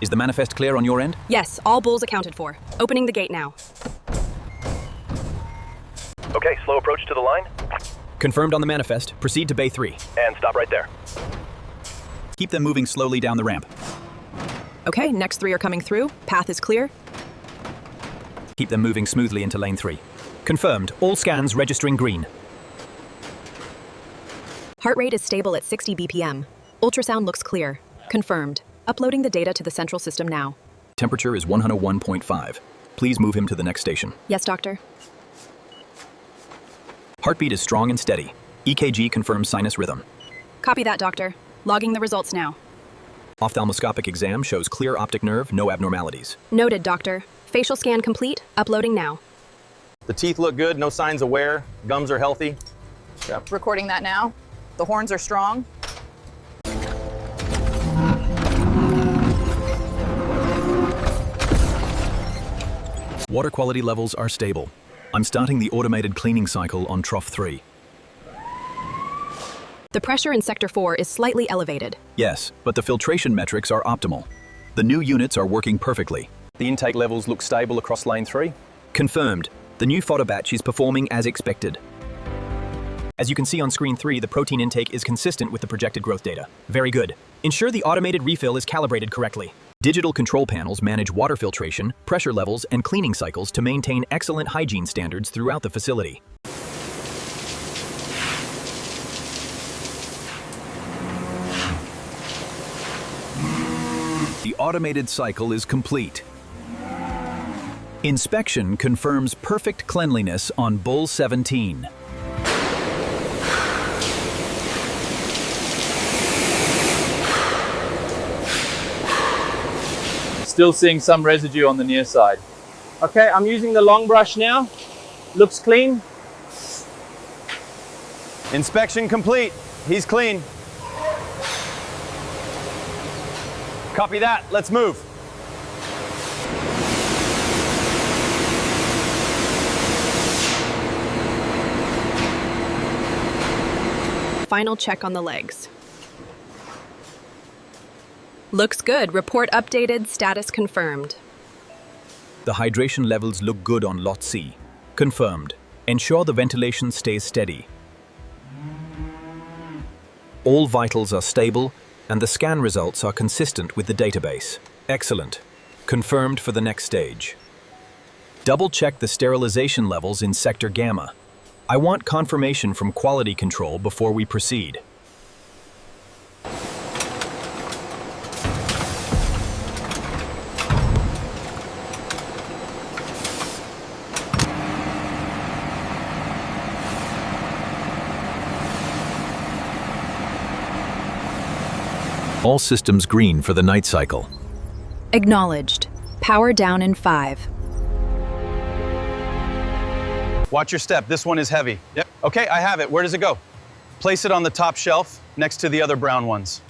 Is the manifest clear on your end? Yes, all bulls accounted for. Opening the gate now. Okay, slow approach to the line. Confirmed on the manifest. Proceed to Bay 3. And stop right there. Keep them moving slowly down the ramp. Okay, next 3 are coming through. Path is clear. Keep them moving smoothly into lane 3. Confirmed. All scans registering green. Heart rate is stable at 60 BPM. Ultrasound looks clear. Confirmed. Uploading the data to the central system now. Temperature is 101.5. Please move him to the next station. Yes, doctor. Heartbeat is strong and steady. EKG confirms sinus rhythm. Copy that, doctor. Logging the results now. Ophthalmoscopic exam shows clear optic nerve, no abnormalities. Noted, doctor. Facial scan complete. Uploading now. The teeth look good, no signs of wear. Gums are healthy. Yep. Recording that now. The horns are strong. Water quality levels are stable. I'm starting the automated cleaning cycle on trough 3. The pressure in Sector 4 is slightly elevated. Yes, but the filtration metrics are optimal. The new units are working perfectly. The intake levels look stable across lane 3. Confirmed. The new fodder batch is performing as expected. As you can see on screen 3, the protein intake is consistent with the projected growth data. Very good. Ensure the automated refill is calibrated correctly. Digital control panels manage water filtration, pressure levels, and cleaning cycles to maintain excellent hygiene standards throughout the facility. The automated cycle is complete. Inspection confirms perfect cleanliness on Bull 17. Still seeing some residue on the near side. Okay, I'm using the long brush now. Looks clean. Inspection complete. He's clean. Copy that. Let's move. Final check on the legs. Looks good. Report updated. Status confirmed. The hydration levels look good on Lot C. Confirmed. Ensure the ventilation stays steady. All vitals are stable, and the scan results are consistent with the database. Excellent. Confirmed for the next stage. Double-check the sterilization levels in Sector Gamma. I want confirmation from quality control before we proceed. All systems green for the night cycle. Acknowledged. Power down in 5. Watch your step. This one is heavy. Yep. Okay, I have it. Where does it go? Place it on the top shelf next to the other brown ones.